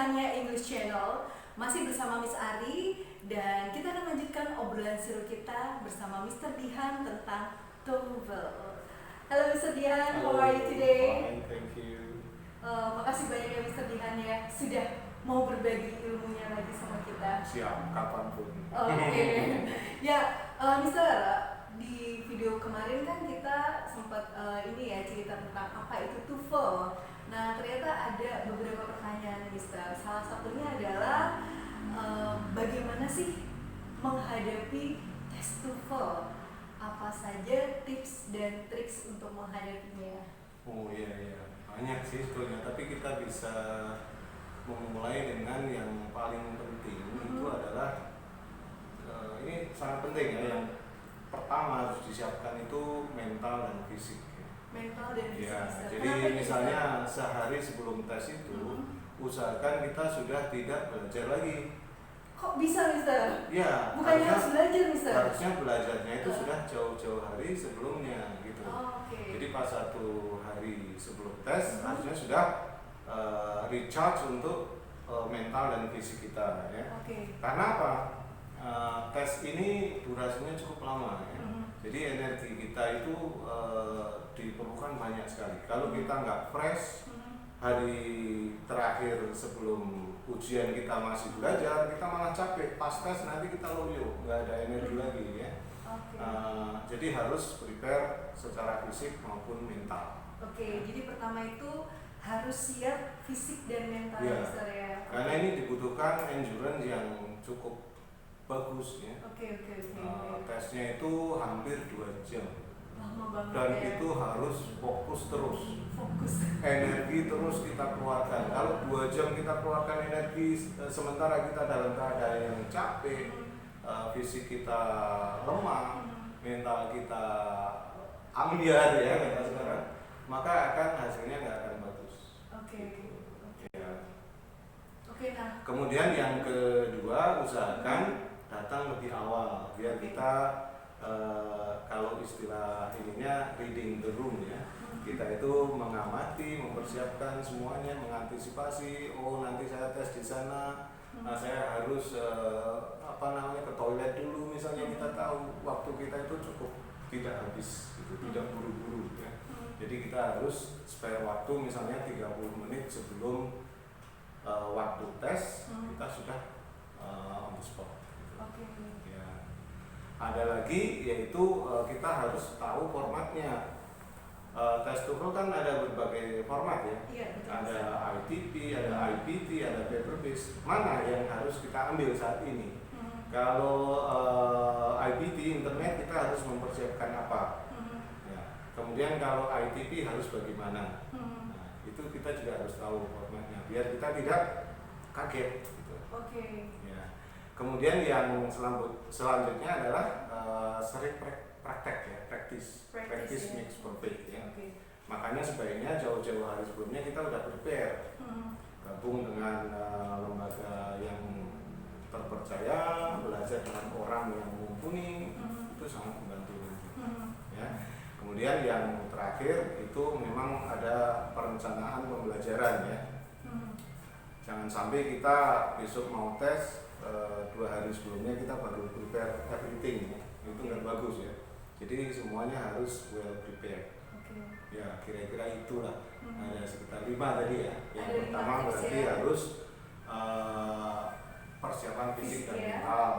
Tanya English Channel. Masih bersama Miss Ari dan kita akan lanjutkan obrolan seru kita bersama Mr. Dihan tentang TOEFL. Halo Mr. Dihan, how are you today? Fine, thank you. Makasih banyak ya Mr. Dihan ya sudah mau berbagi ilmunya lagi sama kita. Siap, kapanpun. Oke. Ya, Mr. Di video kemarin kan kita sempat ini ya cerita tentang apa itu TOEFL. Nah, ternyata ada beberapa pertanyaan, Mister. Salah satunya adalah bagaimana sih menghadapi tes TOEFL? Apa saja tips dan triks untuk menghadapinya? Oh iya, banyak sih sebetulnya. Tapi kita bisa memulai dengan yang paling penting itu adalah ini sangat penting ya. Yang pertama harus disiapkan itu mental dan fisik. Mental dan fisik. Ya, jadi misalnya sehari sebelum tes itu usahakan kita sudah tidak belajar lagi. Kok bisa, Mister? Ya, bukannya harus belajar, Mister? Harusnya belajarnya itu sudah jauh-jauh hari sebelumnya gitu. Okay. Jadi pas satu hari sebelum tes harusnya sudah recharge untuk mental dan fisik kita ya. Okay. Karena apa? Tes ini durasinya cukup lama ya. Jadi energi kita itu diperlukan banyak sekali. Kalau kita nggak fresh, hari terakhir sebelum ujian kita masih belajar, kita malah capek. Pas tes nanti kita loyo, nggak ada energi lagi ya. Jadi harus prepare secara fisik maupun mental. Oke, jadi pertama itu harus siap fisik dan mental ya. Karena ini dibutuhkan endurance yang cukup bagus ya. Oke. Tesnya itu hampir 2 jam. Lama banget dan ya. itu harus fokus terus. Energi terus kita keluarkan. Kalau 2 jam kita keluarkan energi, sementara kita dalam keadaan yang capek, fisik kita lemah, mental kita ambiar ya kata sekarang, maka akan hasilnya nggak akan bagus. Nah. Kemudian yang kedua, usahakan datang lebih awal biar kita kalau istilah ininya reading the room ya. Kita itu mengamati, mempersiapkan semuanya, mengantisipasi. Oh nanti saya tes di sana, saya harus ke toilet dulu misalnya. Kita tahu waktu kita itu cukup tidak habis, gitu, tidak buru-buru ya. Jadi kita harus spare waktu misalnya 30 menit sebelum waktu tes, kita sudah on the spot. Ya. Ada lagi yaitu kita harus tahu formatnya. Tes TOEFL kan ada berbagai format ya. Iya, ada ITP, ada IPT, ada paper based. Mana yang harus kita ambil saat ini? Kalau IPT internet kita harus mempersiapkan apa? Ya. Kemudian kalau ITP harus bagaimana? Nah, itu kita juga harus tahu formatnya biar kita tidak kaget. Gitu. Ya. Kemudian yang selanjutnya adalah sering praktek ya, practice ya. Makes perfect ya. Makanya sebaiknya jauh-jauh hari sebelumnya kita udah prepare, gabung dengan lembaga yang terpercaya, belajar dengan orang yang mumpuni, itu sangat membantu. Ya. Kemudian yang terakhir itu memang ada perencanaan pembelajaran ya. Jangan sampai kita besok mau tes 2 hari sebelumnya kita baru prepare everything ya. Itu nggak bagus ya. Jadi semuanya harus well prepared. Ya kira-kira itulah. Ada sekitar 5 tadi ya. Yang pertama berarti harus persiapan fisik dan mental,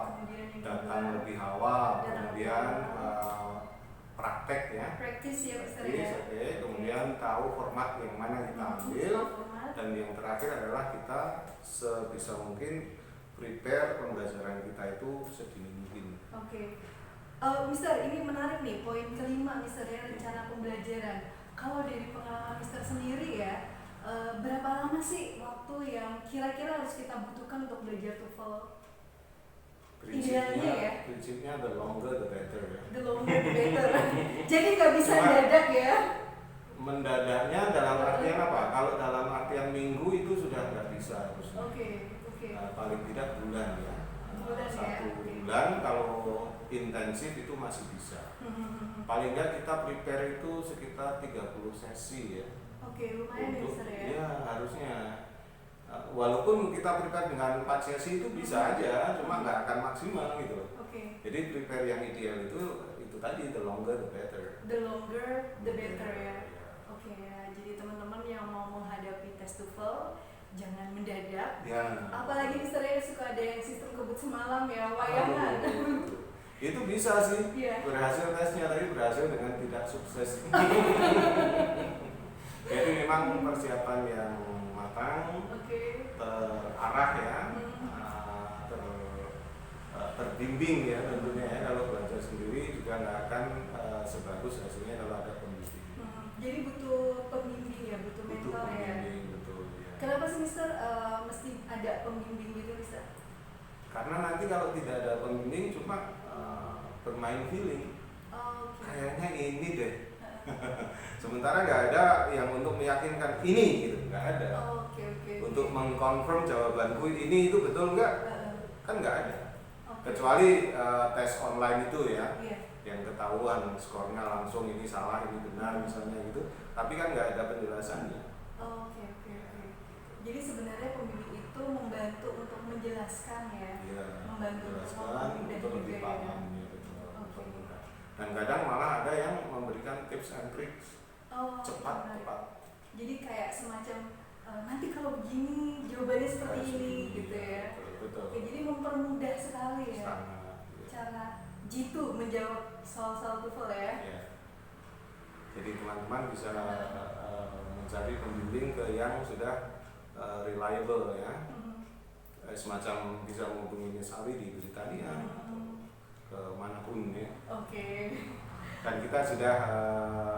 datang lebih awal, kemudian praktek ya. Kemudian tahu format yang mana kita ambil, dan yang terakhir adalah kita sebisa mungkin prepare pembelajaran kita itu sedini mungkin. Mister, ini menarik nih, poin kelima Mister ya, rencana pembelajaran. Kalau dari pengalaman Mister sendiri ya, berapa lama sih waktu yang kira-kira harus kita butuhkan untuk belajar TOEFL? Idealnya ya? Prinsipnya the longer the better ya. The longer the better. Jadi nggak bisa mendadak ya? Mendadaknya dalam artian apa? Kalau dalam artian minggu itu sudah nggak bisa harusnya. Paling tidak bulan ya. 1 bulan kalau intensif itu masih bisa. Paling nggak kita prepare itu sekitar 30 sesi ya. Lumayan untuk, ya. Ya harusnya walaupun kita prepare dengan 4 sesi itu bisa aja, cuma nggak akan maksimal gitu loh. Oke. Jadi prepare yang ideal itu tadi, the longer the better. The longer the better ya. Ya. Oke ya. Jadi teman-teman yang mau menghadapi tes TOEFL jangan mendadak. Ya. Apalagi di saya suka ada yang sistem kebut semalam ya, wayangan. Itu bisa sih. Iya. Berhasil tesnya, tapi berhasil dengan tidak sukses. Jadi memang persiapan yang matang, Oke. terarah ya, terbimbing ya tentunya ya. Kalau belajar sendiri juga nggak akan sebagus hasilnya kalau ada pembimbing. Jadi butuh pembimbing ya, butuh mentor ya. Betul ya. Kenapa sih Mister mesti ada pembimbing gitu Mister? Karena nanti kalau tidak ada pembimbing cuma bermain feeling, kayaknya ini deh. Sementara nggak ada yang untuk meyakinkan ini gitu, nggak ada. Untuk mengkonfirm jawabanku ini itu betul nggak, kan nggak ada. Kecuali tes online itu ya, yang ketahuan skornya langsung ini salah ini benar misalnya gitu. Tapi kan nggak ada penjelasannya. Jadi sebenarnya pembimbing itu membantu untuk menjelaskan ya, membantu untuk lebih paham ya, betul. Dan kadang malah ada yang memberikan tips and tricks cepat. Jadi kayak semacam nanti kalau begini jawabannya seperti ini gitu ya. Betul. Oke, jadi mempermudah sekali ya. Sangat, ya. Cara jitu menjawab soal-soal TOEFL ya. Ya. Jadi teman-teman bisa mencari pembimbing ke yang sudah reliable ya. Semacam bisa menghubungi Misawi di Britania, ke manapun ya. Dan kita sudah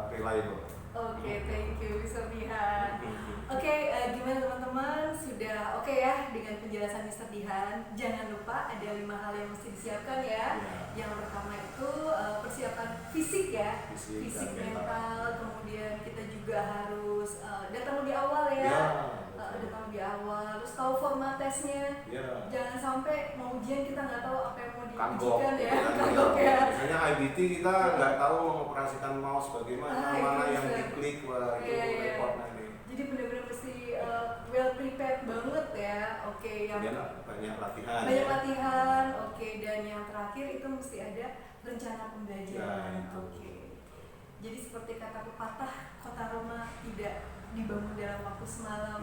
reliable. Thank you Mr. Dihan. Gimana teman-teman? Sudah oke ya dengan penjelasan Mr. Dihan? Jangan lupa ada 5 hal yang mesti disiapkan ya. Yang pertama itu persiapan fisik ya, fisik mental. Kemudian kita juga harus datang lebih awal ya. Datang lebih awal, terus tahu format tesnya. Jangan sampai mau ujian kita nggak tahu apa yang mau diujikan ya. Kagok ya. Misalnya IBT kita nggak tahu mengoperasikan mouse bagaimana, mana yang diklik, wah itu repot nanti. Jadi benar-benar mesti well prepared banget ya. Yang banyak latihan. Dan yang terakhir itu mesti ada rencana pembelajaran. Jadi seperti kata pepatah, kota Roma tidak dibangun dalam waktu semalam.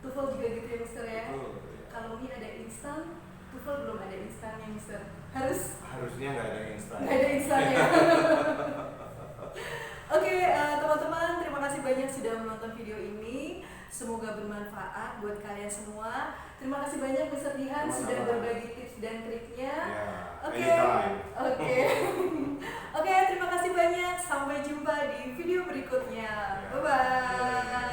TOEFL juga gitu ya Mister ya. Kalau ini ada instan, TOEFL belum ada instannya Mister. Harusnya nggak ada instan. Nggak ada instannya. Teman-teman, terima kasih banyak sudah menonton video ini. Semoga bermanfaat buat kalian semua. Terima kasih banyak Mr. Dihan sudah berbagi tips dan triknya. Terima kasih banyak. Sampai jumpa di video berikutnya. Bye bye.